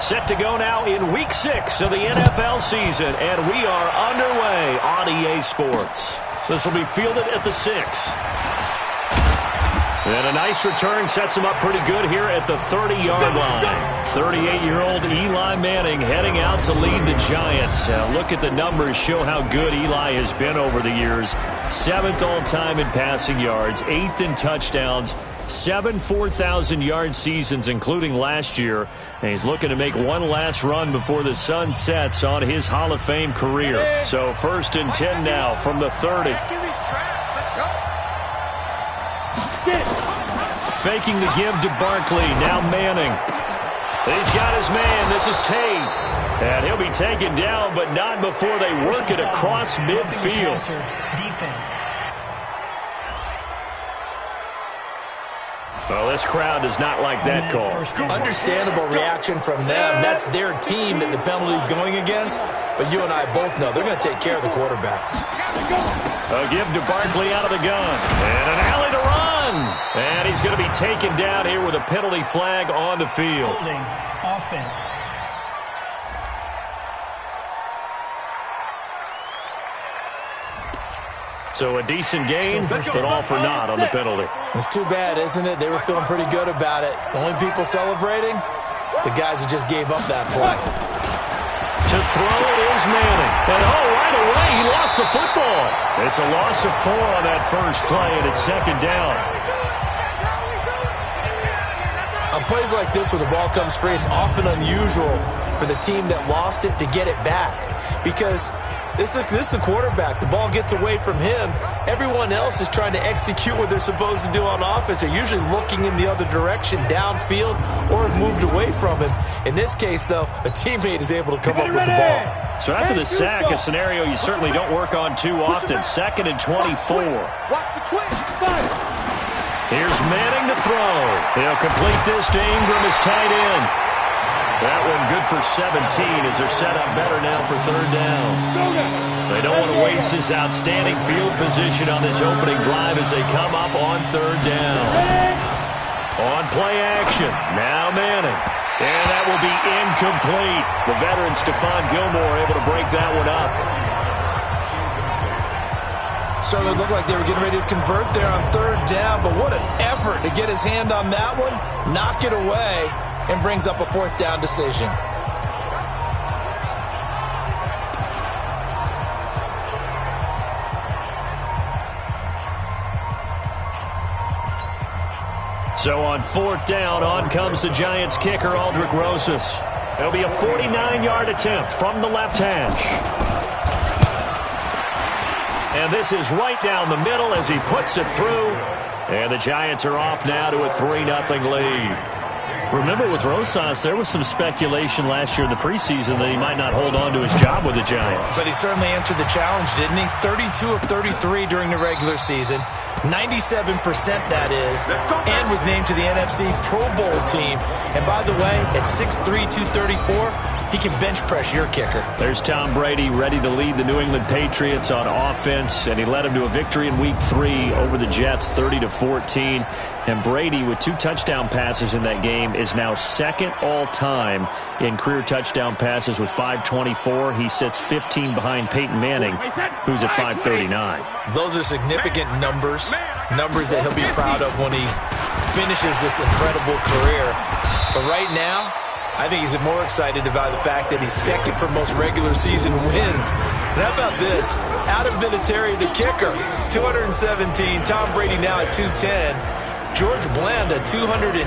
Set to go now in Week 6 of the NFL season, and we are underway on EA Sports. This will be fielded at the 6. And a nice return sets him up pretty good here at the 30-yard line. 38-year-old Eli Manning heading out to lead the Giants. Look at the numbers, show how good Eli has been over the years. 7th all-time in passing yards, 8th in touchdowns, 7 4,000-yard seasons, including last year. And he's looking to make one last run before the sun sets on his Hall of Fame career. So 1st and 10 now from the 30. Faking the give to Barkley. Now Manning. He's got his man. This is Tate. And he'll be taken down, but not before they work it across midfield. Defense. Well, this crowd does not like that call. Understandable reaction from them. That's their team that the penalty's going against. But you and I both know they're going to take care of the quarterback. A give to Barkley out of the gun. And an alley to run. And he's going to be taken down here with a penalty flag on the field. Holding offense. So a decent gain, but all for naught on the penalty. It's too bad, isn't it? They were feeling pretty good about it. The only people celebrating, the guys who just gave up that play. To throw it is Manning. And right away, he lost the football. It's a loss of 4 on that first play, and it's 2nd down. On plays like this, when the ball comes free, it's often unusual for the team that lost it to get it back. Because this is the quarterback. The ball gets away from him. Everyone else is trying to execute what they're supposed to do on offense. They're usually looking in the other direction, downfield, or have moved away from him. In this case, though, a teammate is able to come up with the ball. So after the sack, a scenario you certainly don't work on too often. 2nd and 24. Here's Manning to throw. He'll complete this to Ingram as tight end. That one good for 17 as they're set up better now for 3rd down. They don't want to waste this outstanding field position on this opening drive as they come up on 3rd down. On play action, now Manning. And that will be incomplete. The veteran Stephon Gilmore able to break that one up. Certainly looked like they were getting ready to convert there on 3rd down, but what an effort to get his hand on that one, knock it away, and brings up a 4th down decision. So on 4th down, on comes the Giants kicker, Aldrick Rosas. It'll be a 49-yard attempt from the left hash. And this is right down the middle as he puts it through. And the Giants are off now to a 3-0 lead. Remember, with Rosas, there was some speculation last year in the preseason that he might not hold on to his job with the Giants. But he certainly answered the challenge, didn't he? 32 of 33 during the regular season. 97% that is. And was named to the NFC Pro Bowl team. And by the way, at 6'3", 234, he can bench press your kicker. There's Tom Brady ready to lead the New England Patriots on offense, and he led them to a victory in Week 3 over the Jets, 30-14. And Brady, with 2 touchdown passes in that game, is now 2nd all-time in career touchdown passes with 524. He sits 15 behind Peyton Manning, who's at 539. Those are significant numbers that he'll be proud of when he finishes this incredible career. But right now, I think he's more excited about the fact that he's 2nd for most regular season wins. And how about this? Adam Vinatieri, the kicker, 217. Tom Brady now at 210. George Bland at 209.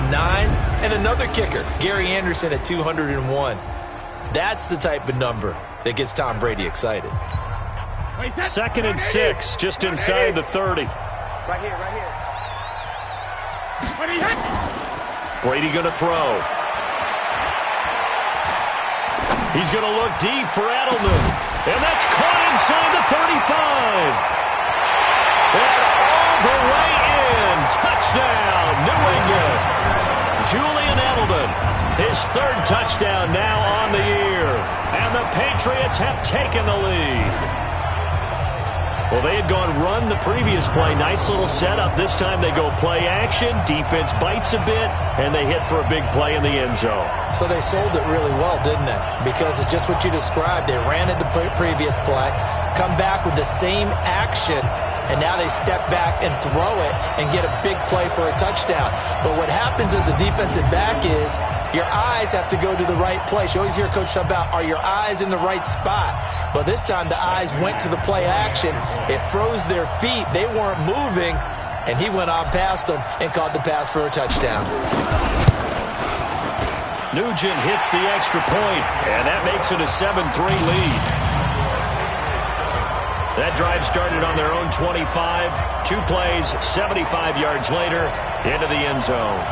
And another kicker, Gary Anderson at 201. That's the type of number that gets Tom Brady excited. 2nd and 6, just inside the 30. Right here, right here. Brady going to throw. He's going to look deep for Edelman. And that's caught inside the 35. And all the way in. Touchdown, New England. Julian Edelman, his 3rd touchdown now on the year. And the Patriots have taken the lead. Well, they had gone run the previous play. Nice little setup. This time they go play action. Defense bites a bit, and they hit for a big play in the end zone. So they sold it really well, didn't they? Because it's just what you described. They ran at the previous play, come back with the same action, and now they step back and throw it and get a big play for a touchdown. But what happens as a defensive back is your eyes have to go to the right place. You always hear Coach talk about, are your eyes in the right spot? Well, this time the eyes went to the play action. It froze their feet. They weren't moving, and he went on past them and caught the pass for a touchdown. Nugent hits the extra point, and that makes it a 7-3 lead. That drive started on their own 25. 2 plays, 75 yards later, into the end zone.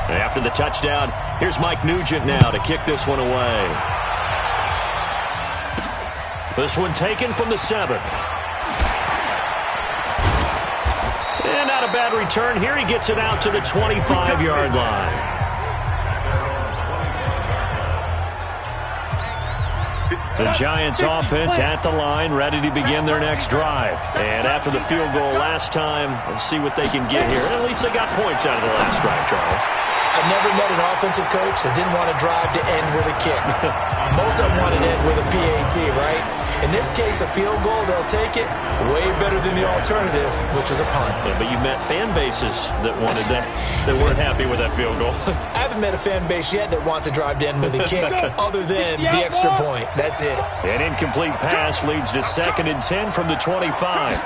After the touchdown, here's Mike Nugent now to kick this one away. This one taken from the 7. And not a bad return here. He gets it out to the 25-yard line. The Giants offense at the line, ready to begin their next drive. And after the field goal last time, we'll see what they can get here. And at least they got points out of the last drive, Charles. I've never met an offensive coach that didn't want to drive to end with a kick. Most of them want to end with a PAT, right? In this case, a field goal, they'll take it way better than the alternative, which is a punt. Yeah, but you met fan bases that wanted that, that weren't happy with that field goal. I haven't met a fan base yet that wants to drive to end with a kick other than the extra point. That's it. An incomplete pass leads to 2nd and 10 from the 25.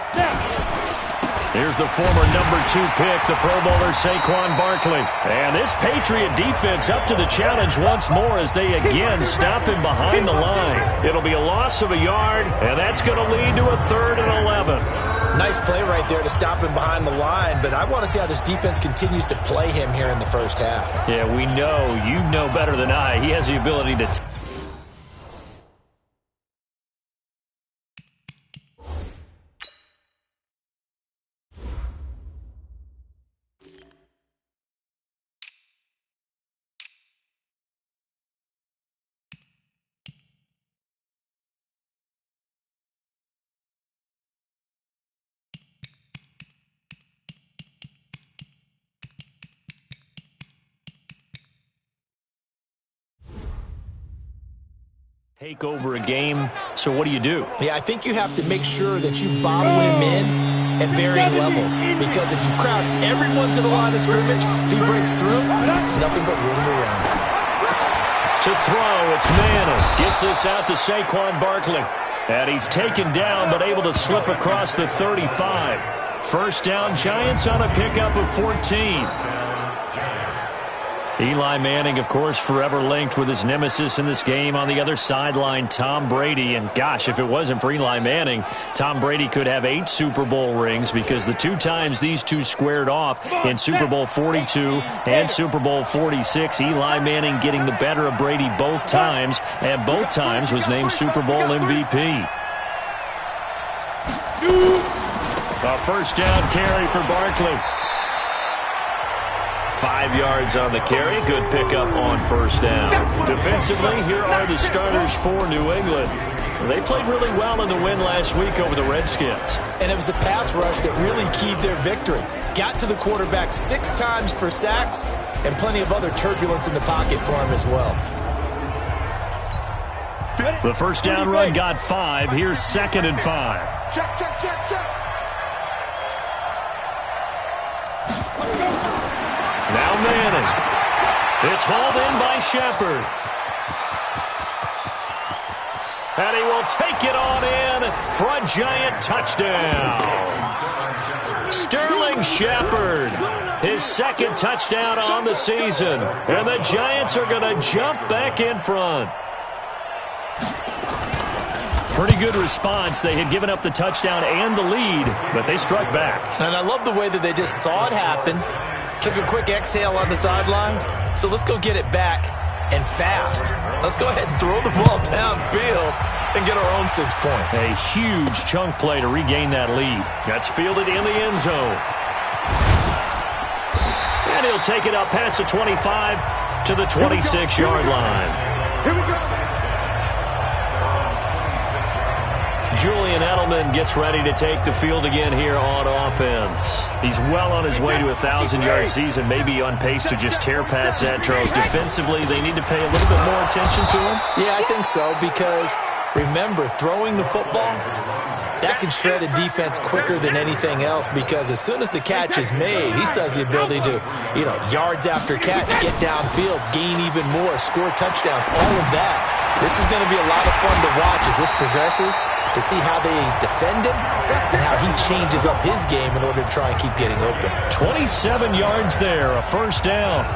Here's the former number 2 pick, the Pro Bowler Saquon Barkley. And this Patriot defense up to the challenge once more as they again stop him behind the line. It'll be a loss of a yard, and that's going to lead to a 3rd and 11. Nice play right there to stop him behind the line, but I want to see how this defense continues to play him here in the first half. Yeah, we know. You know better than I. He has the ability to... take over a game, so what do? Yeah, I think you have to make sure that you bottle him in at varying levels, because if you crowd everyone to the line of scrimmage, if he breaks through, there's nothing but room around. To throw, it's Manning. Gets this out to Saquon Barkley. And he's taken down, but able to slip across the 35. First down, Giants on a pickup of 14. Eli Manning, of course, forever linked with his nemesis in this game on the other sideline, Tom Brady. And gosh, if it wasn't for Eli Manning, Tom Brady could have 8 Super Bowl rings, because the 2 times these two squared off in Super Bowl 42 and Super Bowl 46, Eli Manning getting the better of Brady both times, and both times was named Super Bowl MVP. A first down carry for Barkley. 5 yards on the carry. Good pickup on first down. Defensively, here are the starters for New England. They played really well in the win last week over the Redskins. And it was the pass rush that really keyed their victory. Got to the quarterback 6 times for sacks, and plenty of other turbulence in the pocket for him as well. The first down run got 5. Here's 2nd and 5. Check, check, check, check. Now Manning. It's hauled in by Shepard. And he will take it on in for a Giant touchdown. Sterling Shepard, his 2nd touchdown on the season. And the Giants are going to jump back in front. Pretty good response. They had given up the touchdown and the lead, but they struck back. And I love the way that they just saw it happen. Took a quick exhale on the sidelines. So let's go get it back and fast. Let's go ahead and throw the ball downfield and get our own 6 points. A huge chunk play to regain that lead. That's fielded in the end zone. And he'll take it up past the 25 to the 26-yard line. Here we go. Julian Edelman gets ready to take the field again here on offense. He's well on his way to a 1,000-yard season, maybe on pace to just tear past that, Charles. Defensively, they need to pay a little bit more attention to him. Yeah, I think so, because remember, throwing the football, that can shred a defense quicker than anything else, because as soon as the catch is made, he still has the ability to, yards after catch, get downfield, gain even more, score touchdowns, all of that. This is going to be a lot of fun to watch as this progresses, to see how they defend him and how he changes up his game in order to try and keep getting open. 27 yards there, a first down.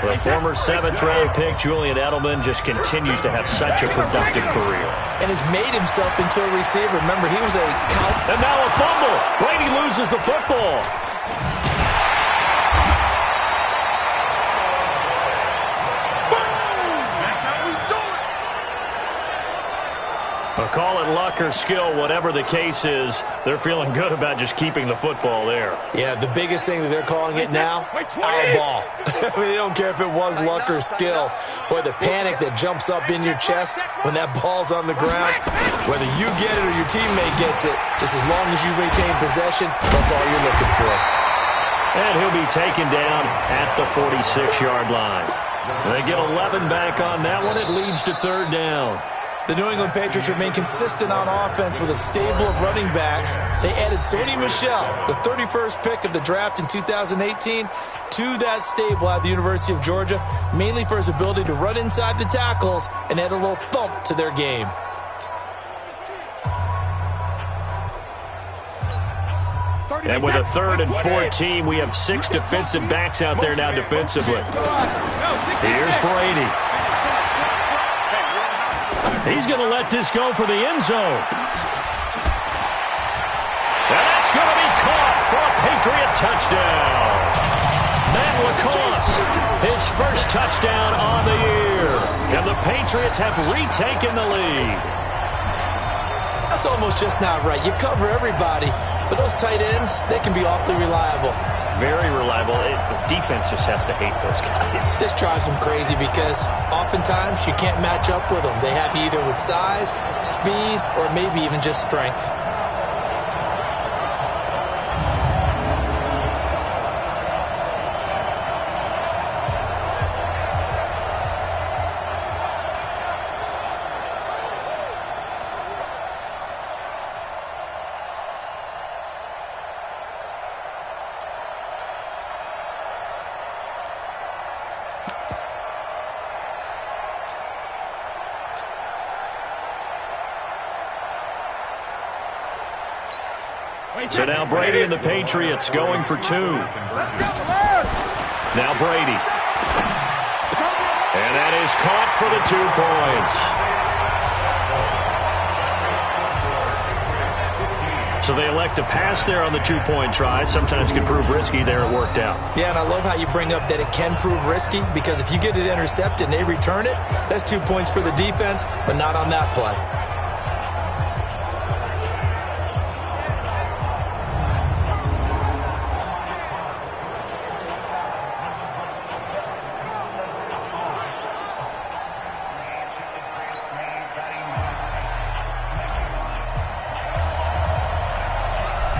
The former 7th-round pick, Julian Edelman, just continues to have such a productive career. And has made himself into a receiver. Remember, he was a count. And now a fumble. Brady loses the football. Call it luck or skill, whatever the case is, they're feeling good about just keeping the football there. Yeah, the biggest thing that they're calling it now, our ball. I mean, they don't care if it was luck or skill. Boy, the panic that jumps up in your chest when that ball's on the ground, whether you get it or your teammate gets it, just as long as you retain possession, that's all you're looking for. And he'll be taken down at the 46-yard line. They get 11 back on that one. It leads to 3rd down. The New England Patriots remain consistent on offense with a stable of running backs. They added Sony Michel, the 31st pick of the draft in 2018, to that stable at the University of Georgia, mainly for his ability to run inside the tackles and add a little thump to their game. And with a 3rd and 14, we have 6 defensive backs out there now defensively. Here's Brady. He's going to let this go for the end zone. And that's going to be caught for a Patriot touchdown. Matt LaCosse, his first touchdown on the year. And the Patriots have retaken the lead. That's almost just not right. You cover everybody, but those tight ends, they can be awfully reliable. Very reliable. The defense just has to hate those guys. Just drives them crazy because oftentimes you can't match up with them. They have you either with size, speed, or maybe even just strength. So now Brady and the Patriots going for 2. Now Brady. And that is caught for the 2 points. So they elect to pass there on the 2-point try. Sometimes can prove risky. There it worked out. Yeah, and I love how you bring up that it can prove risky, because if you get it intercepted and they return it, that's 2 points for the defense, but not on that play.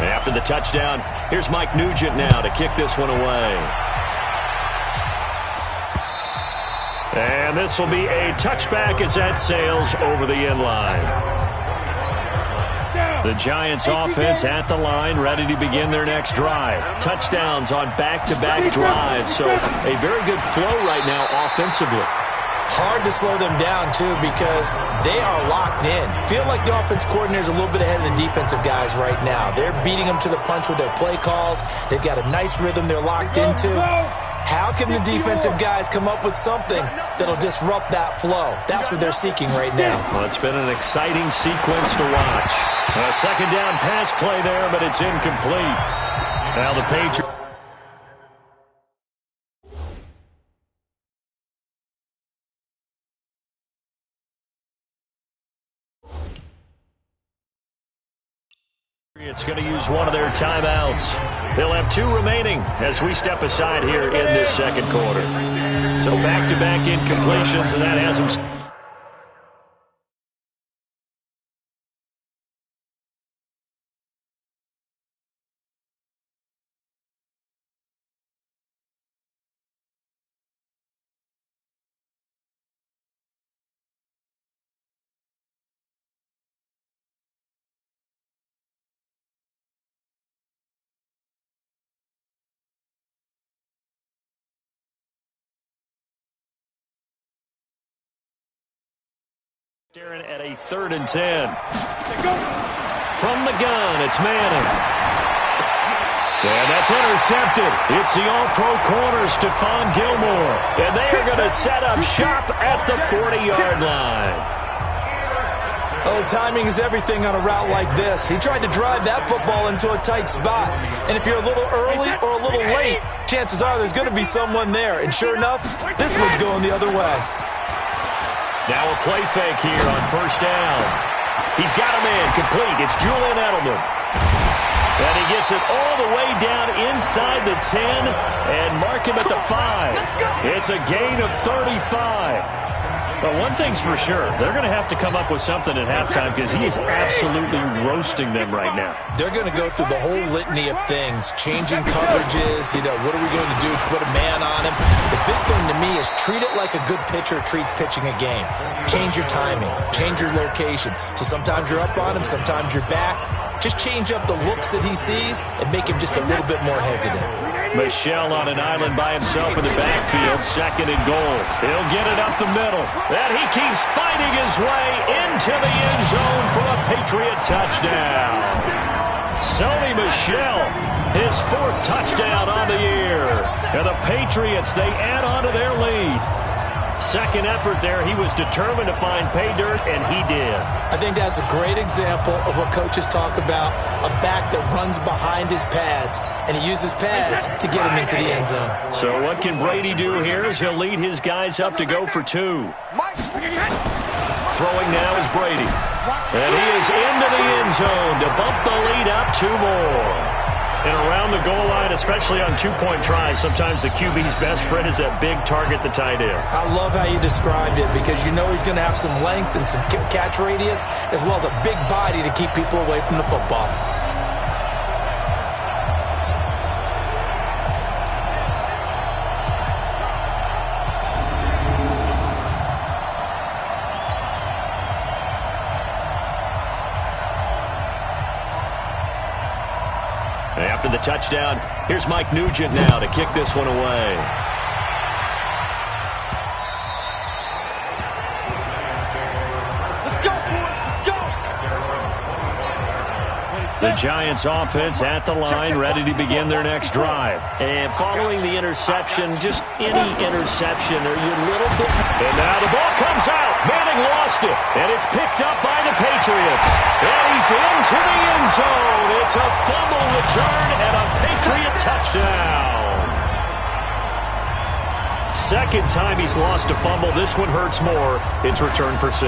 After the touchdown, here's Mike Nugent now to kick this one away. And this will be a touchback as that sails over the end line. The Giants offense at the line, ready to begin their next drive. Touchdowns on back-to-back drives, so a very good flow right now offensively. Hard to slow them down, too, because they are locked in. Feel like the offense coordinator is a little bit ahead of the defensive guys right now. They're beating them to the punch with their play calls. They've got a nice rhythm they're locked into. How can the defensive guys come up with something that'll disrupt that flow? That's what they're seeking right now. Well, it's been an exciting sequence to watch. A second down pass play there, but it's incomplete. Now the Patriots It's going to use one of their timeouts. They'll have 2 remaining as we step aside here in this second quarter. So back-to-back incompletions, and that has them. Staring at a 3rd and 10. From the gun, it's Manning. And that's intercepted. It's the all-pro corner, Stephon Gilmore. And they are going to set up shop at the 40-yard line. Oh, timing is everything on a route like this. He tried to drive that football into a tight spot. And if you're a little early or a little late, chances are there's going to be someone there. And sure enough, this one's going the other way. Now a play fake here on 1st down. He's got a man complete. It's Julian Edelman. And he gets it all the way down inside the 10 and mark him at the 5. It's a gain of 35. But one thing's for sure, they're going to have to come up with something at halftime because he is absolutely roasting them right now. They're going to go through the whole litany of things, changing coverages, what are we going to do to put a man on him? The big thing to me is treat it like a good pitcher treats pitching a game. Change your timing, change your location. So sometimes you're up on him, sometimes you're back. Just change up the looks that he sees and make him just a little bit more hesitant. Michel on an island by himself in the backfield, 2nd and goal. He'll get it up the middle. And he keeps fighting his way into the end zone for a Patriot touchdown. Sony Michel, his 4th touchdown on the year. And the Patriots, they add on to their lead. 2nd effort there, he was determined to find pay dirt, and he did. I think that's a great example of what coaches talk about, a back that runs behind his pads, and he uses pads to get him into the end zone. So what can Brady do here as he'll lead his guys up to go for 2? Throwing now is Brady. And he is into the end zone to bump the lead up 2 more. And around the goal line, especially on 2-point tries, sometimes the QB's best friend is that big target, the tight end. I love how you described it because you know he's going to have some length and some catch radius as well as a big body to keep people away from the football. After the touchdown, here's Mike Nugent now to kick this one away. Let's go, boys. Let's go. The Giants offense at the line, ready to begin their next drive. And following the interception, just any interception, are you a little bit... And now the ball comes out. Manning lost it. And it's picked up by the Patriots. And he's into the end zone. It's a fumble return and a Patriot touchdown. 2nd time he's lost a fumble. This one hurts more. It's returned for 6.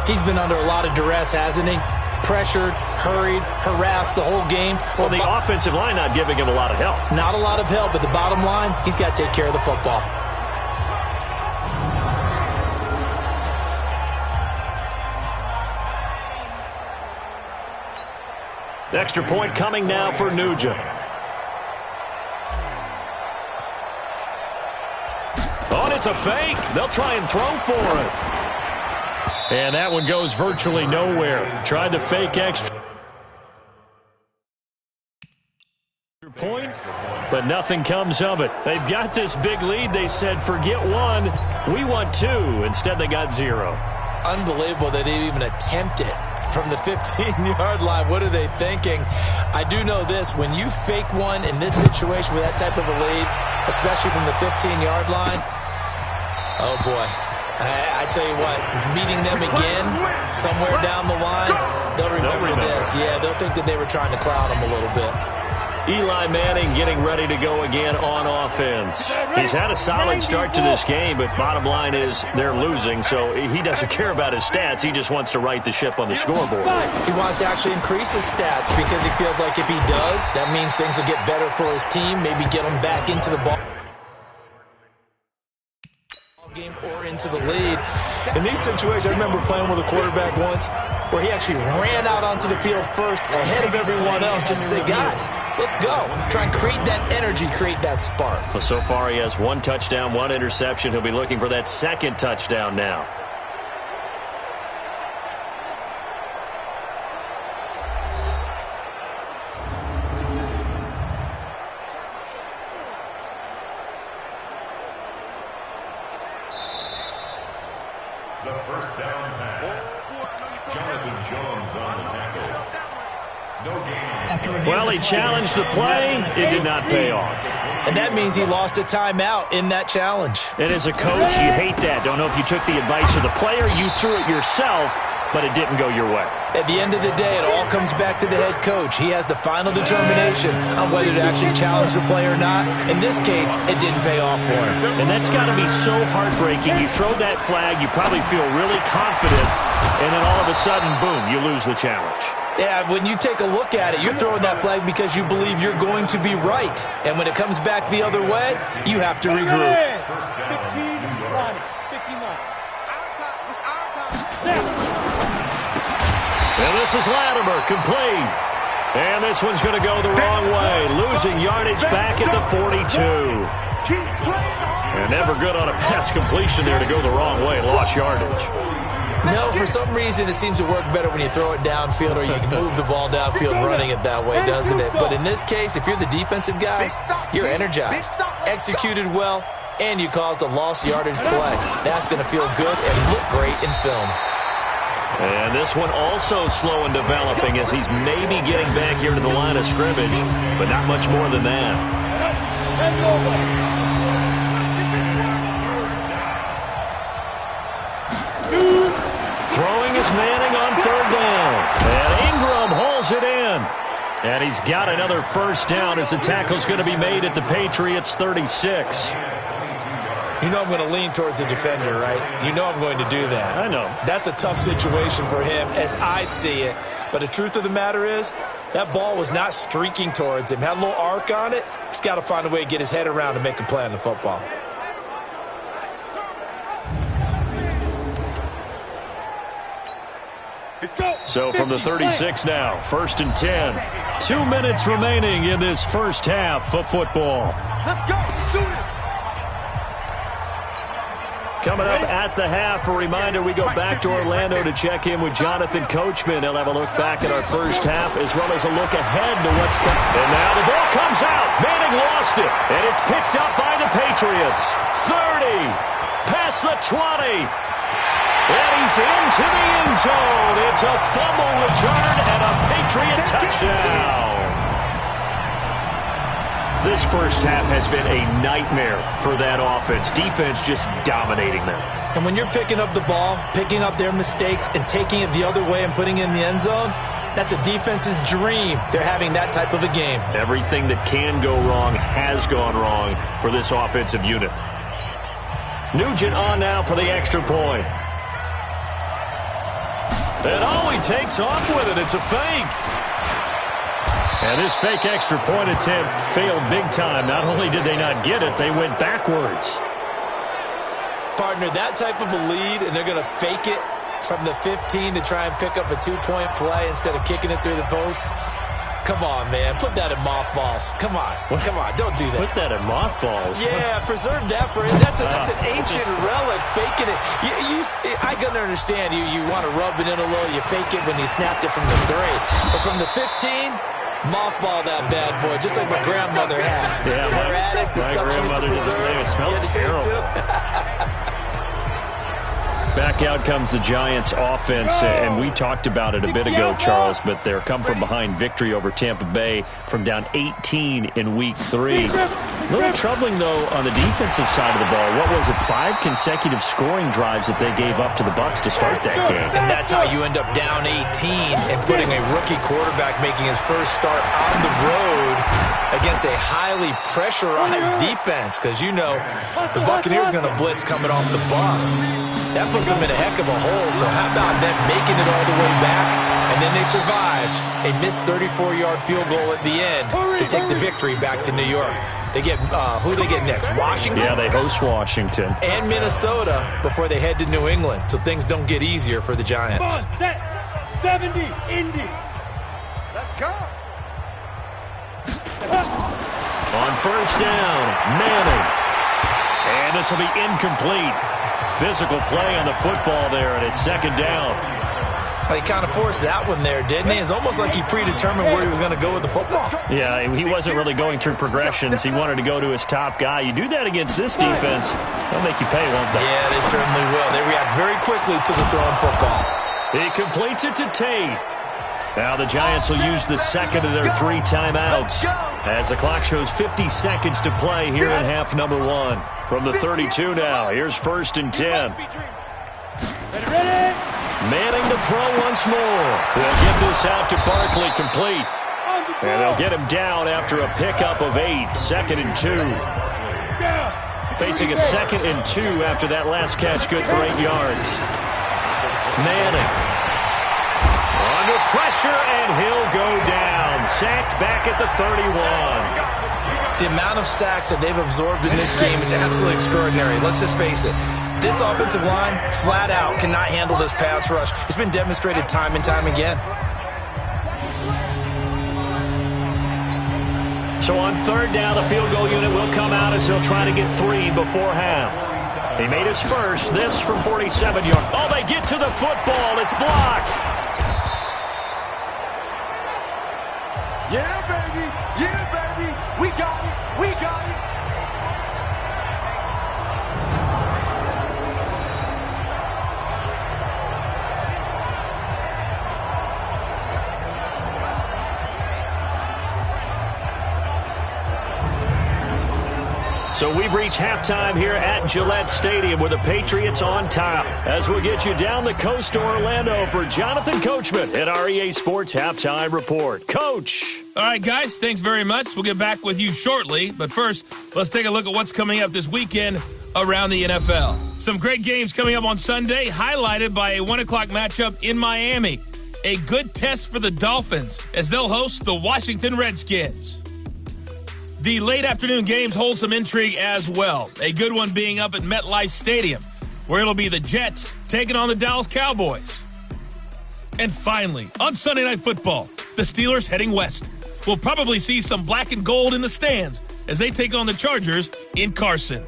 He's been under a lot of duress, hasn't he? Pressured, hurried, harassed the whole game. Well, the offensive line not giving him a lot of help. Not a lot of help, but the bottom line, he's got to take care of the football. The extra point coming now for Nugent. Oh, and it's a fake. They'll try and throw for it. And that one goes virtually nowhere. Tried the fake extra point, but nothing comes of it. They've got this big lead. They said, forget 1. We want 2. Instead, they got 0. Unbelievable that they even attempt it from the 15-yard line. What are they thinking? I do know this. When you fake one in this situation with that type of a lead, especially from the 15-yard line, oh, boy. I tell you what, meeting them again somewhere down the line, they'll remember this. Yeah, they'll think that they were trying to clown them a little bit. Eli Manning getting ready to go again on offense. He's had a solid start to this game, but bottom line is they're losing, so he doesn't care about his stats. He just wants to right the ship on the scoreboard. He wants to actually increase his stats because he feels like if he does, that means things will get better for his team, maybe get him back into the ball game or into the lead. In these situations, I remember playing with a quarterback once where he actually ran out onto the field first ahead of everyone else just to say, guys, let's go. Try and create that energy, create that spark. Well, so far he has 1 touchdown, 1 interception. He'll be looking for that 2nd touchdown now. The first down pass. Jonathan Jones on the tackle. No gain. Well, he challenged the play. It did not pay off. And that means he lost a timeout in that challenge. And as a coach, you hate that. Don't know if you took the advice of the player. You threw it yourself, but it didn't go your way. At the end of the day, it all comes back to the head coach. He has the final determination on whether to actually challenge the play or not. In this case, it didn't pay off for him. And that's got to be so heartbreaking. You throw that flag, you probably feel really confident, and then all of a sudden, boom, you lose the challenge. Yeah, when you take a look at it, you're throwing that flag because you believe you're going to be right. And when it comes back the other way, you have to regroup. 15-9. And this is Latimer, complete. And this one's going to go the wrong way, losing yardage back at the 42. And never good on a pass completion there to go the wrong way, lost yardage. No, for some reason it seems to work better when you throw it downfield or you can move the ball downfield running it that way, doesn't it? But in this case, if you're the defensive guys, you're energized, executed well, and you caused a lost yardage play. That's going to feel good and look great in film. And this one also slow in developing as he's maybe getting back here to the line of scrimmage, but not much more than that. Throwing is Manning on 3rd down. And Ingram hauls it in. And he's got another first down as the tackle's going to be made at the Patriots 36. You know I'm going to lean towards the defender, right? You know I'm going to do that. I know. That's a tough situation for him as I see it. But the truth of the matter is, that ball was not streaking towards him. Had a little arc on it. He's got to find a way to get his head around and make a play on the football. So from the 36 now, 1st and 10. 2 minutes remaining in this first half of football. Let's go. Do this. Coming up at the half, a reminder, we go back to Orlando to check in with Jonathan Coachman. He'll have a look back at our first half as well as a look ahead to what's coming. And now the ball comes out. Manning lost it, and it's picked up by the Patriots. 30, past the 20. And he's into the end zone. It's a fumble return and a Patriot touchdown. This first half has been a nightmare for that offense. Defense just dominating them. And when you're picking up the ball, picking up their mistakes, and taking it the other way and putting it in the end zone, that's a defense's dream. They're having that type of a game. Everything that can go wrong has gone wrong for this offensive unit. Nugent on now for the extra point. And he takes off with it. It's a fake. And this fake extra point attempt failed big time. Not only did they not get it, they went backwards. Partner, that type of a lead, and they're going to fake it from the 15 to try and pick up a 2-point play instead of kicking it through the post. Come on, man. Put that in mothballs. Come on. Come on. Don't do that. Put that in mothballs? Yeah, preserve that for it. That's an ancient relic, faking it. I can understand. You want to rub it in a little. You fake it when you snapped it from the 3. But from the 15, mothball that bad boy, just like my grandmother had. Yeah, her attic, the stuff she used to preserve. It smells terrible. Back out comes the Giants offense, and we talked about it a bit ago, Charles, but their come-from-behind victory over Tampa Bay from down 18 in Week 3. A little troubling, though, on the defensive side of the ball. What was it, 5 consecutive scoring drives that they gave up to the Bucs to start that game? And that's how you end up down 18 and putting a rookie quarterback making his first start on the road against a highly pressurized defense. Because, you know, the Buccaneers going to blitz coming off the bus. That puts them in a heck of a hole. So how about them making it all the way back? And then they survived a missed 34-yard field goal at the end to take the victory back to New York. They get, who do they get next? Washington? Yeah, they host Washington. And Minnesota before they head to New England. So things don't get easier for the Giants. Set. 70, Indy. Let's go. On first down, Manning. And this will be incomplete. Physical play on the football there, and it's second down. He kind of forced that one there, didn't he? It's almost like he predetermined where he was going to go with the football. Yeah, he wasn't really going through progressions. He wanted to go to his top guy. You do that against this defense, they'll make you pay, won't they? Yeah, they certainly will. They react very quickly to the throwing football. He completes it to Tate. Now the Giants will use the second of their 3 timeouts as the clock shows 50 seconds to play here in half number 1. From the 32 now, here's first and 10. Manning to throw once more. They'll get this out to Barkley, complete. And they'll get him down after a pickup of 8. Second and 2. Facing a second and 2 after that last catch, good for 8 yards. Manning. Under pressure, and he'll go down. Sacked back at the 31. The amount of sacks that they've absorbed in this game is absolutely extraordinary. Let's just face it. This offensive line, flat out, cannot handle this pass rush. It's been demonstrated time and time again. So on third down, the field goal unit will come out as he'll try to get 3 before half. He made his first, this from 47 yards. Oh, they get to the football. It's blocked. Yeah, baby. Yeah, baby. We got it. We got it. So we've reached halftime here at Gillette Stadium with the Patriots on top. As we'll get you down the coast to Orlando for Jonathan Coachman at REA Sports Halftime Report. Coach. All right, guys, thanks very much. We'll get back with you shortly. But first, let's take a look at what's coming up this weekend around the NFL. Some great games coming up on Sunday, highlighted by a 1 o'clock matchup in Miami. A good test for the Dolphins as they'll host the Washington Redskins. The late afternoon games hold some intrigue as well. A good one being up at MetLife Stadium, where it'll be the Jets taking on the Dallas Cowboys. And finally, on Sunday Night Football, the Steelers heading west. We'll probably see some black and gold in the stands as they take on the Chargers in Carson.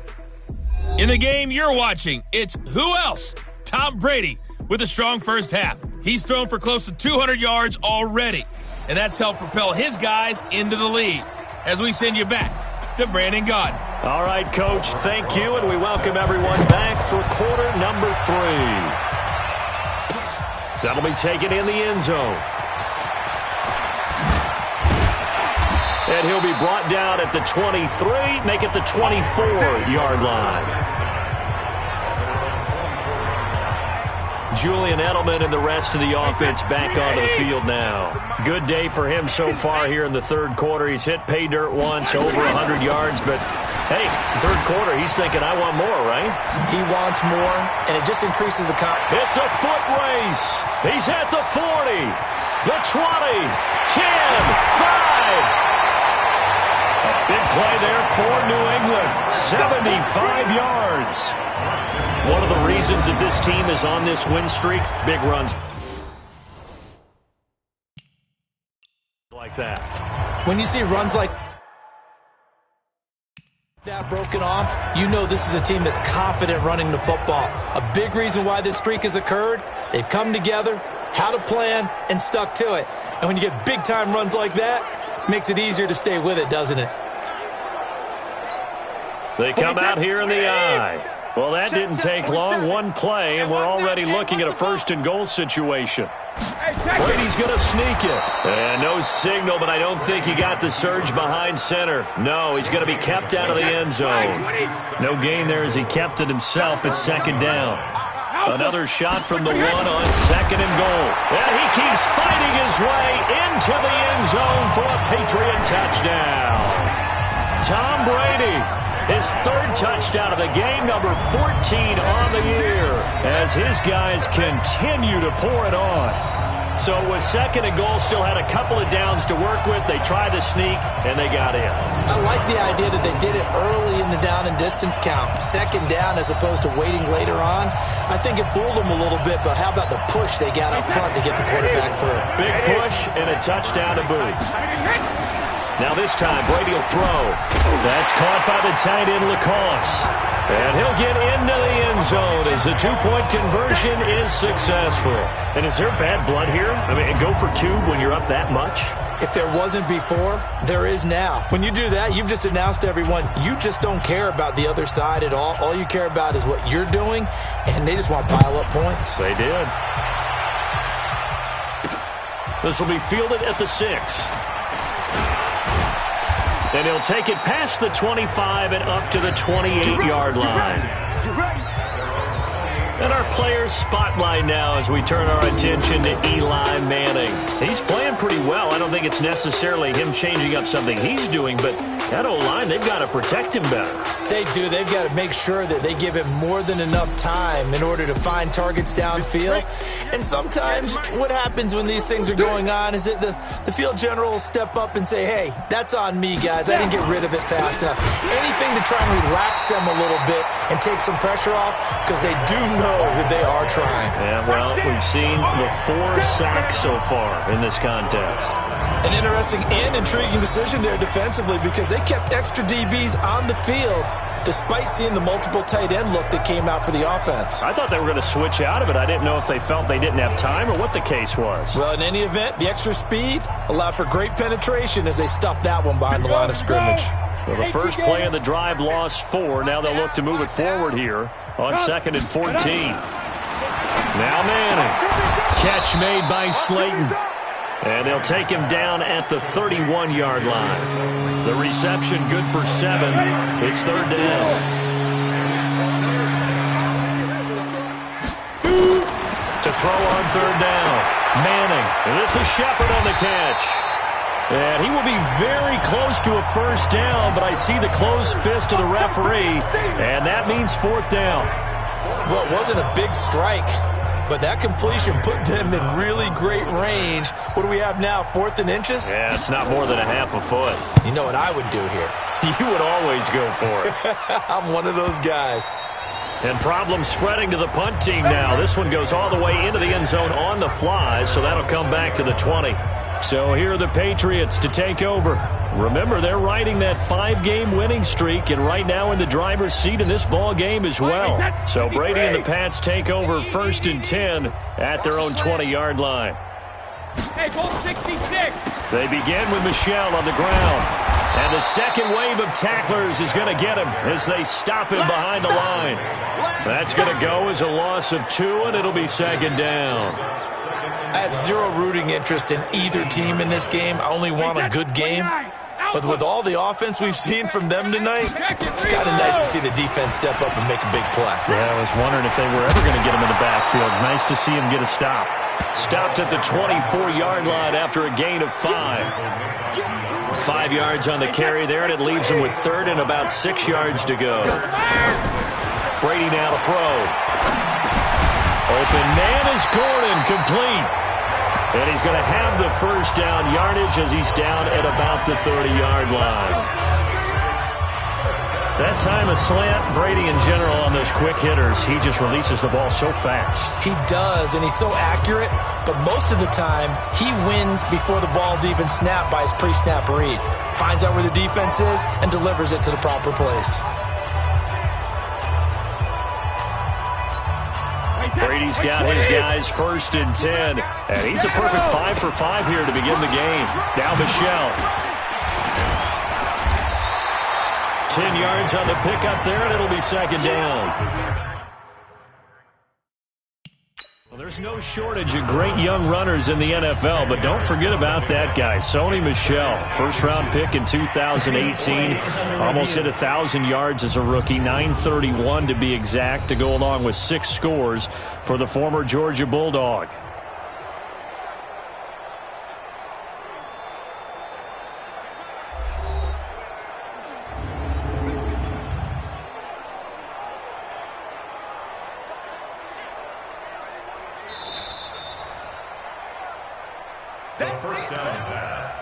In the game you're watching, it's who else? Tom Brady with a strong first half. He's thrown for close to 200 yards already, and that's helped propel his guys into the lead. As we send you back to Brandon Gaudin. All right, Coach, thank you, and we welcome everyone back for quarter number 3. That'll be taken in the end zone. And he'll be brought down at the 23, make it the 24-yard line. Julian Edelman and the rest of the offense back onto the field now. Good day for him so far here in the third quarter. He's hit pay dirt once, over 100 yards, but hey, it's the third quarter. He's thinking, I want more, right? He wants more, and it just increases the It's a foot race. He's at the 40, the 20, 10, 5. A big play there for New England. 75 yards. One of the reasons that this team is on this win streak, big runs like that. When you see runs like that broken off, you know this is a team that's confident running the football. A big reason why this streak has occurred, they've come together, had a plan, and stuck to it. And when you get big-time runs like that, it makes it easier to stay with it, doesn't it? They come out here in the eye. Well, that didn't take long. One play, and we're already looking at a first-and-goal situation. Brady's going to sneak it. And no signal, but I don't think he got the surge behind center. No, he's going to be kept out of the end zone. No gain there as he kept it himself at second down. Another shot from the one on second and goal. And he keeps fighting his way into the end zone for a Patriot touchdown. Tom Brady, his third touchdown of the game, number 14 on the year, as his guys continue to pour it on. So with second and goal, still had a couple of downs to work with. They tried to sneak, and they got in. I like the idea that they did it early in the down and distance count. Second down as opposed to waiting later on. I think it fooled them a little bit, but how about the push they got up front to get the quarterback through? Big push and a touchdown to boot. Now this time, Brady will throw. That's caught by the tight end, Lacoste. And he'll get into the end zone as the two-point conversion is successful. And is there bad blood here? I mean, go for two when you're up that much? If there wasn't before, there is now. When you do that, you've just announced to everyone, you just don't care about the other side at all. All you care about is what you're doing, and they just want to pile up points. They did. This will be fielded at the 6. And he'll take it past the 25 and up to the 28-yard line. And our players spotlight now as we turn our attention to Eli Manning. He's playing pretty well. I don't think it's necessarily him changing up something he's doing, but that O-line, they've got to protect him better. They do. They've got to make sure that they give him more than enough time in order to find targets downfield. And sometimes what happens when these things are going on is that the field general will step up and say, hey, that's on me, guys. I didn't get rid of it fast enough. Anything to try and relax them a little bit and take some pressure off, because they do know that they are trying. Yeah, well, we've seen the 4 sacks so far in this contest. An interesting and intriguing decision there defensively, because they kept extra DBs on the field despite seeing the multiple tight end look that came out for the offense. I thought they were going to switch out of it. I didn't know if they felt they didn't have time or what the case was. Well, in any event, the extra speed allowed for great penetration as they stuffed that one behind the line of scrimmage. Well, the first play of the drive lost 4. Now they'll look to move it forward here on 2nd and 14. Now Manning. Catch made by Slayton. And they'll take him down at the 31-yard line. The reception good for 7. It's 3rd down. To throw on 3rd down. Manning. And this is Shepard on the catch. And he will be very close to a first down, but I see the closed fist of the referee, and that means 4th down. Well, it wasn't a big strike, but that completion put them in really great range. What do we have now, 4th and inches? Yeah, it's not more than a half a foot. You know what I would do here? You would always go for it. I'm one of those guys. And problem spreading to the punt team now. This one goes all the way into the end zone on the fly, so that'll come back to the 20. So here are the Patriots to take over. Remember, they're riding that 5-game winning streak, and right now in the driver's seat in this ball game as well. So Brady and the Pats take over 1st and 10 at their own 20-yard line. Hey, goal 66. They begin with Michel on the ground. And the second wave of tacklers is going to get him as they stop him behind the line. That's going to go as a loss of 2, and it'll be 2nd down. I have zero rooting interest in either team in this game. I only want a good game. But with all the offense we've seen from them tonight, it's kind of nice to see the defense step up and make a big play. Yeah, I was wondering if they were ever going to get him in the backfield. Nice to see him get a stop. Stopped at the 24-yard line after a gain of 5. 5 yards on the carry there, and it leaves him with 3rd and about 6 yards to go. Brady now to throw. Open man is Gordon, complete. And he's going to have the first down yardage as he's down at about the 30-yard line. That time a slant, Brady in general on those quick hitters, he just releases the ball so fast. He does, and he's so accurate, but most of the time he wins before the ball's even snapped by his pre-snap read. Finds out where the defense is and delivers it to the proper place. Brady's got his guys 1st and 10, and he's a perfect 5 for 5 here to begin the game. Now Michel. 10 yards on the pickup there, and it'll be second down. Well, there's no shortage of great young runners in the NFL, but don't forget about that guy, Sony Michel. First-round pick in 2018. Almost hit 1,000 yards as a rookie, 931 to be exact, to go along with 6 scores for the former Georgia Bulldog. First down pass.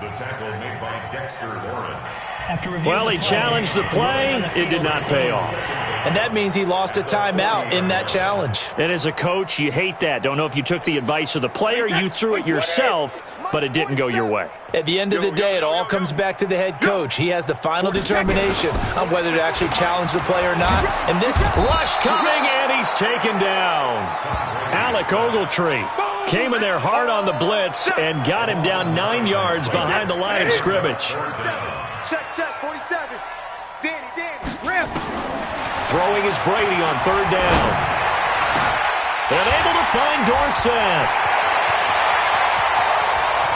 The tackle made by Dexter Lawrence. Well, he challenged the play. It did not pay off. And that means he lost a timeout in that challenge. And as a coach, you hate that. Don't know if you took the advice of the player, you threw it yourself, but it didn't go your way. At the end of the day, it all comes back to the head coach. He has the final determination on whether to actually challenge the play or not. And this rush coming, and he's taken down. Alec Ogletree came in there hard on the blitz and got him down 9 yards behind the line of scrimmage. Check, 47. Danny. Rip. Throwing is Brady on third down. And able to find Dorsett.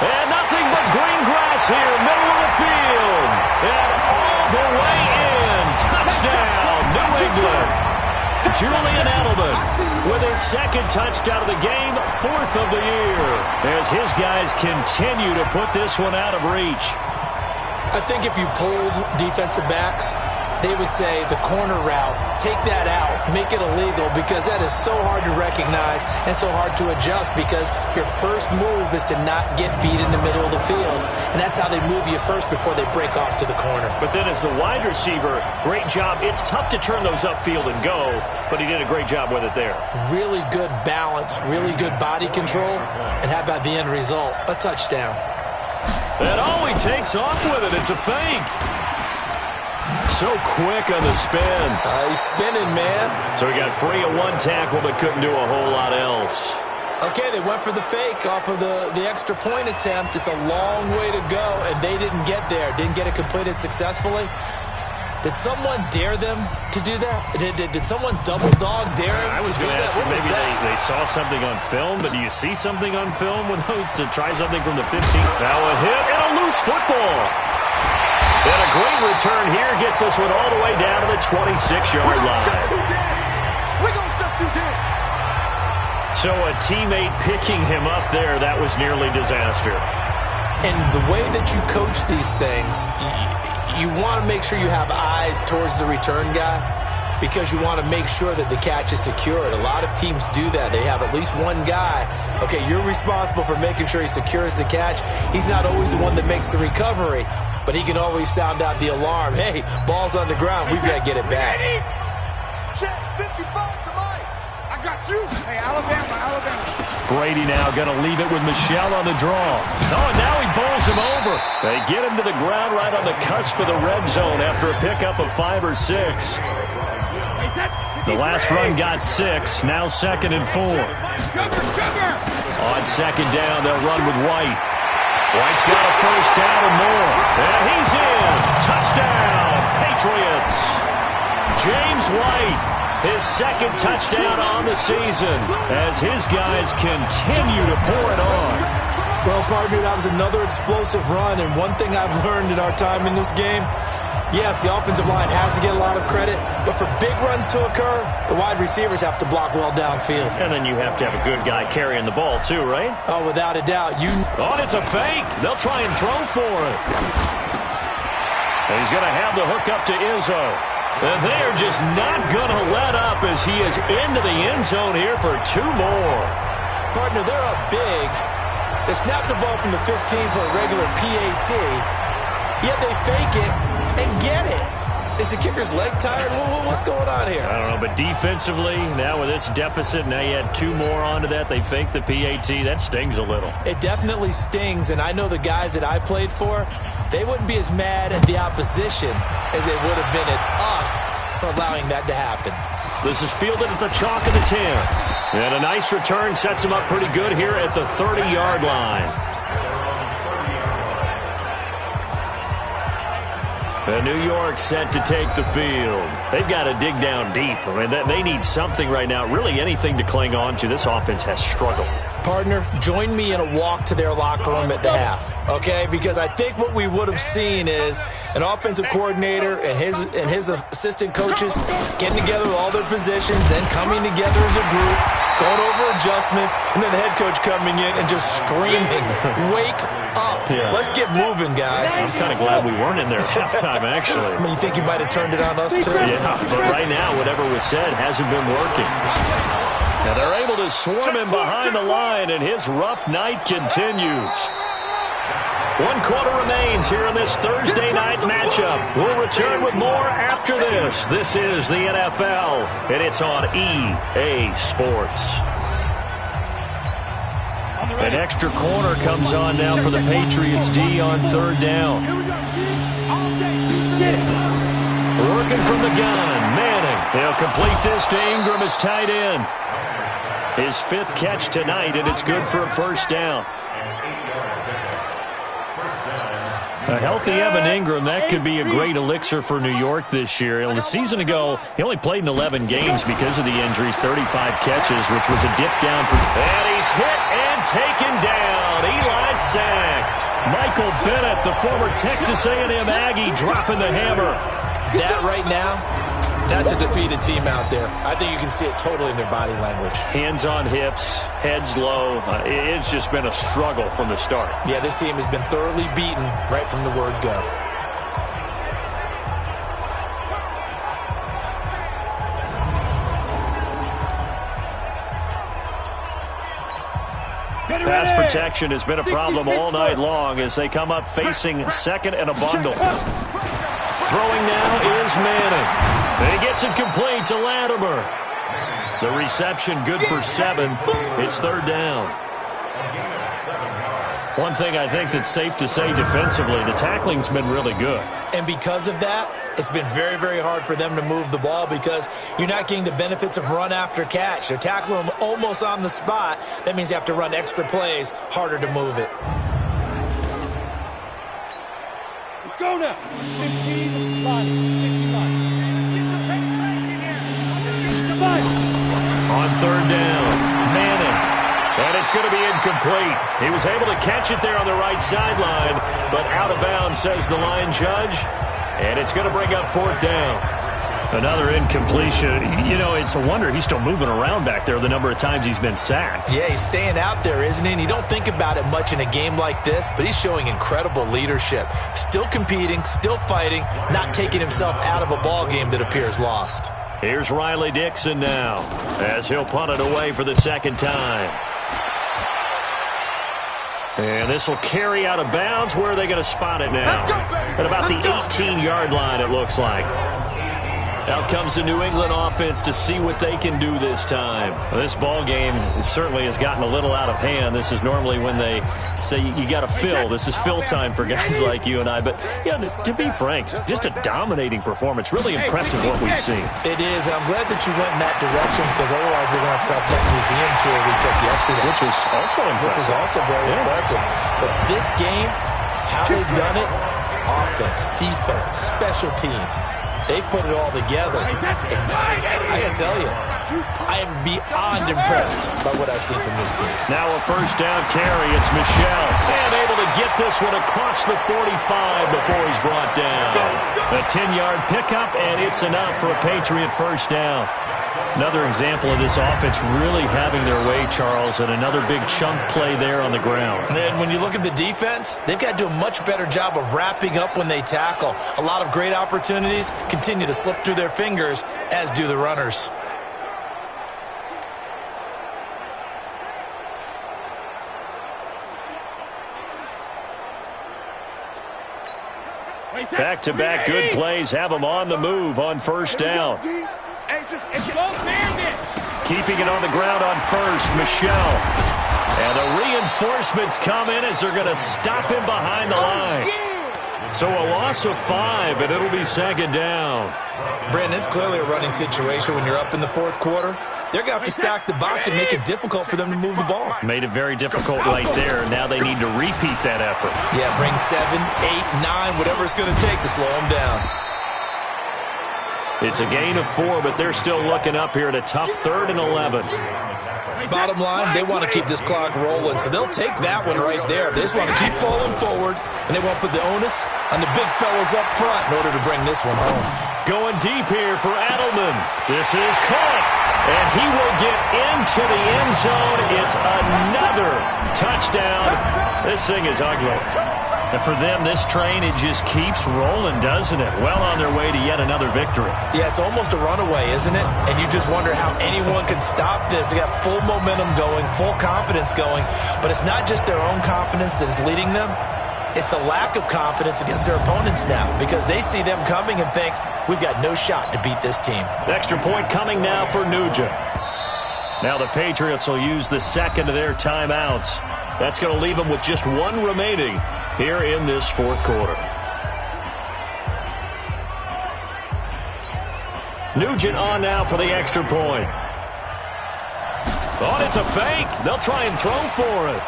And nothing but green grass here, middle of the field. And all the way in. Touchdown, New England. Julian Edelman with his second touchdown of the game, 4th of the year, as his guys continue to put this one out of reach. I think if you pulled defensive backs, they would say the corner route, take that out, make it illegal, because that is so hard to recognize and so hard to adjust, because your first move is to not get beat in the middle of the field, and that's how they move you first before they break off to the corner. But then as the wide receiver, great job. It's tough to turn those upfield and go, but he did a great job with it there. Really good balance, really good body control, and how about the end result? A touchdown. And he takes off with it. It's a fake. So quick on the spin. He's spinning, man. So he got free of one tackle but couldn't do a whole lot else. Okay, they went for the fake off of the extra point attempt. It's a long way to go, and they didn't get there. Didn't get it completed successfully. Did someone dare them to do that? Did someone double dog dare him? I was going to ask you, maybe they saw something on film, but do you see something on film with those to try something from the 15? Now a hit and a loose football. And a great return here gets this one all the way down to the 26-yard line. We're going to shut you down. So a teammate picking him up there, that was nearly disaster. And the way that you coach these things, you want to make sure you have eyes towards the return guy, because you want to make sure that the catch is secured. A lot of teams do that. They have at least one guy. Okay, you're responsible for making sure he secures the catch. He's not always the one that makes the recovery, but he can always sound out the alarm. Hey, ball's on the ground. We've got to get it back. Check 55 to Mike. I got you. Hey, Alabama. Brady now going to leave it with Michel on the draw. Oh, and now he bowls him over. They get him to the ground right on the cusp of the red zone after a pickup of 5 or 6. The last run got 6. Now 2nd and 4. On second down, they'll run with White. White's got a first down and more. And he's in. Touchdown, Patriots. James White. His second touchdown on the season as his guys continue to pour it on. Well, partner, that was another explosive run, and one thing I've learned in our time in this game, yes, the offensive line has to get a lot of credit, but for big runs to occur, the wide receivers have to block well downfield. And then you have to have a good guy carrying the ball too, right? Oh, without a doubt. Oh, it's a fake. They'll try and throw for it. And he's going to have the hook up to Izzo. And they're just not going to let up as he is into the end zone here for 2 more. Partner, they're up big. They snapped the ball from the 15 for a regular PAT, yet they fake it and get it. Is the kicker's leg tired? What's going on here? I don't know, but defensively, now with this deficit, now you add 2 more onto that, they fake the PAT. That stings a little. It definitely stings, and I know the guys that I played for, they wouldn't be as mad at the opposition as they would have been at us for allowing that to happen. This is fielded at the chalk of the 10. And a nice return sets him up pretty good here at the 30-yard line. And New York set to take the field. They've got to dig down deep. I mean, they need something right now, really anything to cling on to. This offense has struggled. Partner, join me in a walk to their locker room at the half, okay? Because I think what we would have seen is an offensive coordinator and his assistant coaches getting together with all their positions, then coming together as a group, going over adjustments, and then the head coach coming in and just screaming, "Wake up. Yeah. Let's get moving, guys." I'm kind of glad we weren't in there at halftime, actually. I mean, you think you might have turned it on us, too? Yeah, but right now, whatever was said hasn't been working. Now they're able to swarm him behind the line, and his rough night continues. 1 quarter remains here in this Thursday night matchup. We'll return with more after this. This is the NFL, and it's on EA Sports. An extra corner comes on now for the Patriots D on 3rd down. Working from the gun, Manning. He'll complete this to Ingram as tight end. His 5th catch tonight, and it's good for a 1st down. A healthy Evan Ingram, that could be a great elixir for New York this year. The season ago, he only played in 11 games because of the injuries, 35 catches, which was a dip down for... And he's hit and taken down. Eli sacked. Michael Bennett, the former Texas A&M Aggie, dropping the hammer. That right now, that's a defeated team out there. I think you can see it totally in their body language. Hands on hips, heads low. It's just been a struggle from the start. Yeah, this team has been thoroughly beaten right from the word go. Pass protection has been a problem all night long as they come up facing second and a bundle. Throwing now is Manning. He gets it complete to Latimer. The reception good for 7. It's 3rd down. One thing I think that's safe to say defensively, the tackling's been really good. And because of that, it's been very, very hard for them to move the ball because you're not getting the benefits of run after catch. They're tackling them almost on the spot. That means you have to run extra plays, harder to move it. Let's go now. 15 line. 15 line. On 3rd down, Manning. And it's going to be incomplete. He was able to catch it there on the right sideline, but out of bounds, says the line judge. And it's going to bring up 4th down. Another incompletion. You know, it's a wonder he's still moving around back there the number of times he's been sacked. Yeah, he's staying out there, isn't he? And you don't think about it much in a game like this, but he's showing incredible leadership. Still competing, still fighting, not taking himself out of a ball game that appears lost. Here's Riley Dixon now as he'll punt it away for the 2nd time. And this will carry out of bounds. Where are they going to spot it now? At about the 18-yard line, it looks like. Out comes the New England offense to see what they can do this time. Well, this ball game certainly has gotten a little out of hand. This is normally when they say you got to fill. This is fill time for guys like you and I. But, yeah, to be frank, just a dominating performance. Really impressive what we've seen. It is, and I'm glad that you went in that direction because otherwise we're going to have to talk about the museum tour we took yesterday. Which was also impressive. Which was also very impressive. But this game, how they've done it, offense, defense, special teams, they've put it all together. And I got to tell you, I am beyond impressed by what I've seen from this team. Now a 1st down carry. It's Michel. And able to get this one across the 45 before he's brought down. A 10-yard pickup, and it's enough for a Patriot 1st down. Another example of this offense really having their way, Charles, and another big chunk play there on the ground. And then when you look at the defense, they've got to do a much better job of wrapping up when they tackle. A lot of great opportunities continue to slip through their fingers, as do the runners. Back-to-back good plays have them on the move on 1st down. Keeping it on the ground on 1st, Michel. And the reinforcements come in as they're going to stop him behind the line. So a loss of 5, and it'll be 2nd down. Brandon, it's clearly a running situation when you're up in the 4th quarter. they're going to have to stack the box and make it difficult for them to move the ball. Made it very difficult right there. Now they need to repeat that effort. Yeah, bring 7, 8, 9, whatever it's going to take to slow them down. It's a gain of 4, but they're still looking up here at a tough 3rd and 11. Bottom line, they want to keep this clock rolling, so they'll take that one right there. They just want to keep falling forward, and they won't put the onus on the big fellas up front in order to bring this one home. Going deep here for Adelman. This is caught, and he will get into the end zone. It's another touchdown. This thing is ugly. And for them, this train, it just keeps rolling, doesn't it? Well on their way to yet another victory. Yeah, it's almost a runaway, isn't it? And you just wonder how anyone could stop this. They got full momentum going, full confidence going. But it's not just their own confidence that is leading them. It's the lack of confidence against their opponents now, because they see them coming and think, we've got no shot to beat this team. Extra point coming now for Nugent. Now the Patriots will use the second of their timeouts. That's going to leave them with just 1 remaining here in this 4th quarter. Nugent on now for the extra point. Oh, it's a fake. They'll try and throw for it.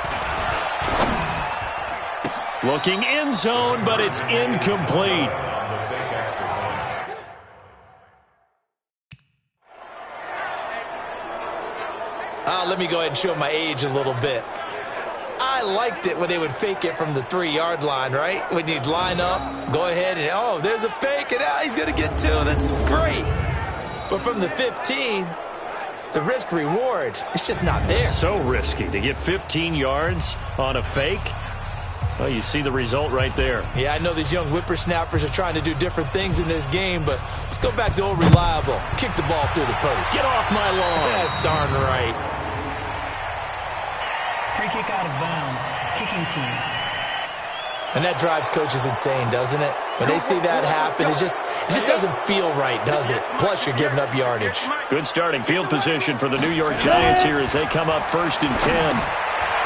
Looking end zone, but it's incomplete. Let me go ahead and show my age a little bit. I liked it when they would fake it from the 3-yard line, right? When you'd line up, go ahead and, oh, there's a fake, and he's going to get 2. That's great. But from the 15, the risk-reward, it's just not there. So risky to get 15 yards on a fake. Well, you see the result right there. Yeah, I know these young whippersnappers are trying to do different things in this game, but let's go back to old reliable. Kick the ball through the post. Get off my lawn. That's darn right. Free kick out of bounds. Kicking team. And that drives coaches insane, doesn't it? When they see that happen, it just doesn't feel right, does it? Plus, you're giving up yardage. Good starting field position for the New York Giants here as they come up 1st and 10.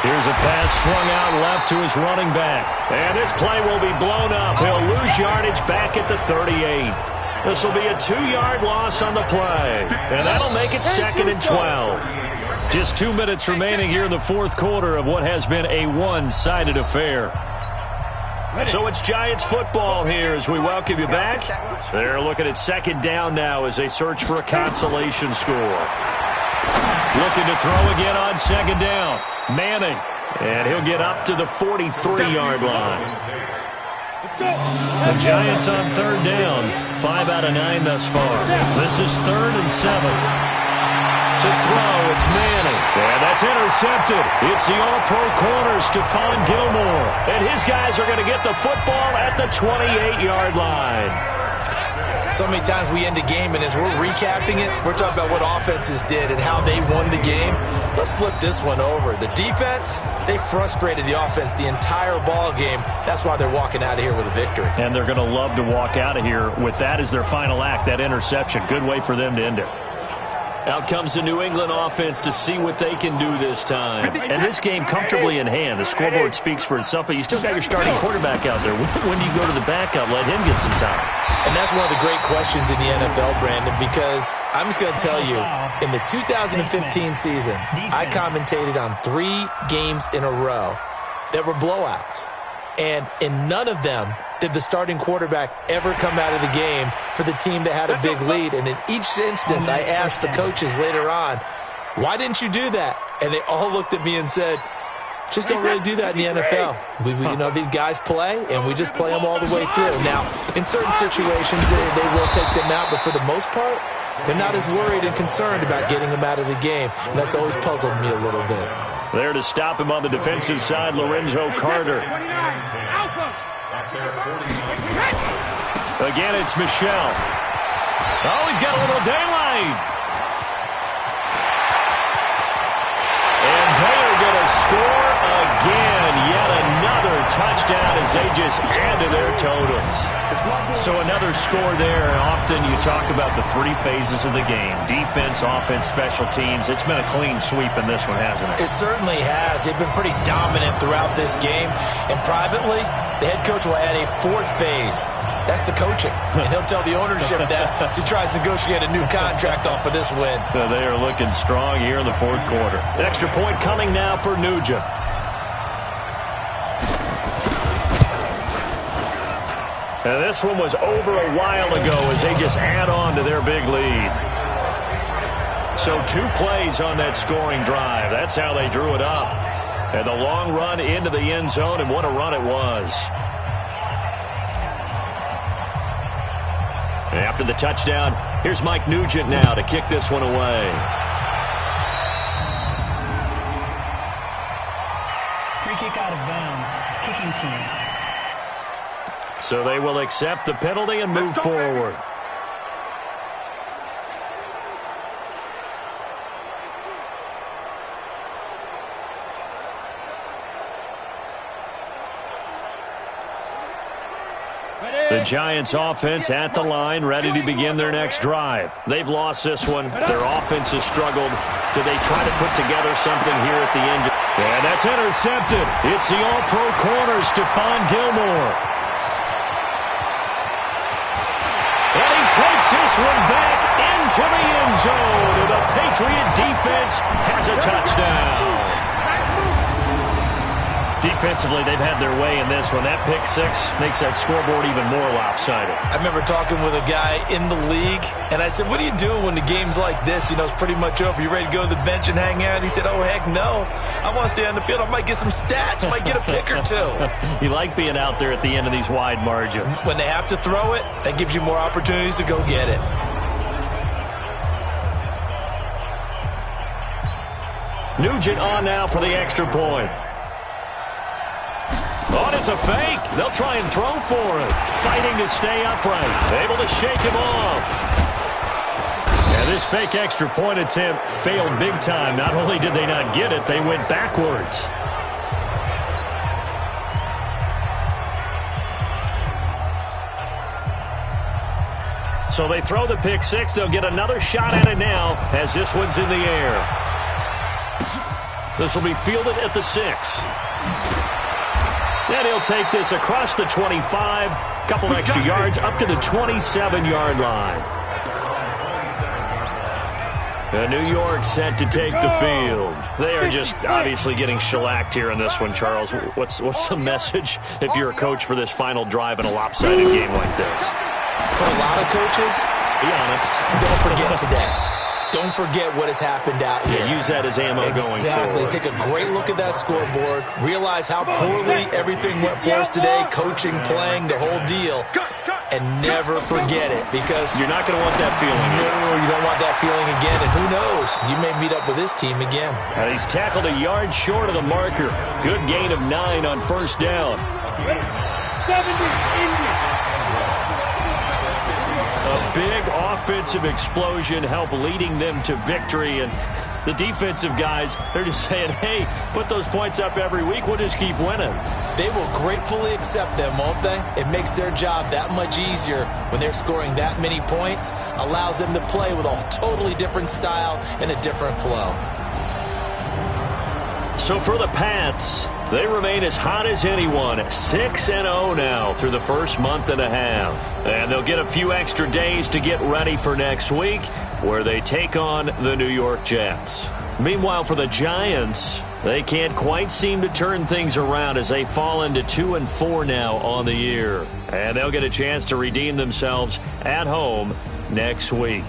Here's a pass swung out left to his running back. And this play will be blown up. He'll lose yardage back at the 38. This will be a 2-yard loss on the play. And that'll make it 2nd and 12. Just 2 minutes remaining here in the 4th quarter of what has been a one-sided affair. So it's Giants football here as we welcome you back. They're looking at 2nd down now as they search for a consolation score. Looking to throw again on 2nd down. Manning. And he'll get up to the 43-yard line. The Giants on 3rd down. 5 out of 9 thus far. This is 3rd and 7. To throw, it's Manning. And that's intercepted. It's the all-pro corner, Stephon Gilmore. And his guys are going to get the football at the 28-yard line. So many times we end a game, and as we're recapping it, we're talking about what offenses did and how they won the game. Let's flip this one over. The defense, they frustrated the offense the entire ball game. That's why they're walking out of here with a victory. And they're going to love to walk out of here with that as their final act, that interception. Good way for them to end it. Out comes the New England offense to see what they can do this time. And this game comfortably in hand. The scoreboard speaks for itself, but you still got your starting quarterback out there. When do you go to the backup, let him get some time? And that's one of the great questions in the NFL, Brandon, because I'm just going to tell you, in the 2015 season, I commentated on 3 games in a row that were blowouts. And in none of them did the starting quarterback ever come out of the game for the team that had a big lead. And in each instance, I asked the coaches later on, why didn't you do that? And they all looked at me and said, just don't really do that in the NFL. You know, these guys play, and we just play them all the way through. Now, in certain situations, they will take them out, but for the most part, they're not as worried and concerned about getting them out of the game. And that's always puzzled me a little bit. There to stop him on the defensive side, Lorenzo Carter. Again, it's Michel. Oh, he's got a little daylight. And they are going to score again. Yet another touchdown as they just add to their totals. So another score there. Often you talk about the 3 phases of the game. Defense, offense, special teams. It's been a clean sweep in this one, hasn't it? It certainly has. They've been pretty dominant throughout this game. And privately, the head coach will add a 4th phase. That's the coaching. And he'll tell the ownership that as he tries to negotiate a new contract off of this win. They are looking strong here in the fourth quarter. An extra point coming now for Nugent. And this one was over a while ago as they just add on to their big lead. So 2 plays on that scoring drive. That's how they drew it up. And the long run into the end zone, and what a run it was. And after the touchdown, here's Mike Nugent now to kick this one away. Free kick out of bounds. Kicking team. So they will accept the penalty and move forward. The Giants offense at the line, ready to begin their next drive. They've lost this one. Their offense has struggled. Do they try to put together something here at the end? And that's intercepted. It's the all-pro corner, Stephon Gilmore. And he takes this one back into the end zone. And the Patriot defense has a touchdown. Defensively, they've had their way in this one. That pick six makes that scoreboard even more lopsided. I remember talking with a guy in the league, and I said, what do you do when the game's like this? You know, it's pretty much over. You ready to go to the bench and hang out? He said, oh, heck no. I want to stay on the field. I might get some stats. I might get a pick or two. You like being out there at the end of these wide margins. When they have to throw it, that gives you more opportunities to go get it. Nugent on now for the extra point. Oh, it's a fake. They'll try and throw for it. Fighting to stay upright. Able to shake him off. And this fake extra point attempt failed big time. Not only did they not get it, they went backwards. So they throw the pick six. They'll get another shot at it now as this one's in the air. This will be fielded at the 6. And he'll take this across the 25, couple extra yards up to the 27-yard line. New York set to take the field. They are just obviously getting shellacked here in this one, Charles. What's the message if you're a coach for this final drive in a lopsided game like this? For a lot of coaches, be honest, don't forget today. Don't forget what has happened out here. Yeah, use that as ammo going forward. Exactly. Take a great look at that scoreboard. Realize how poorly everything went for us today. Coaching, playing, the whole deal. And never forget it, because you're not going to want that feeling. No, you don't want that feeling again. And who knows? You may meet up with this team again. And he's tackled a yard short of the marker. Good gain of 9 on first down. 70. A big offensive explosion helped leading them to victory. And the defensive guys, they're just saying, hey, put those points up every week. We'll just keep winning. They will gratefully accept them, won't they? It makes their job that much easier when they're scoring that many points. Allows them to play with a totally different style and a different flow. So for the Pats, they remain as hot as anyone, 6-0 now through the first month and a half. And they'll get a few extra days to get ready for next week, where they take on the New York Jets. Meanwhile, for the Giants, they can't quite seem to turn things around as they fall into 2-4 now on the year. And they'll get a chance to redeem themselves at home next week.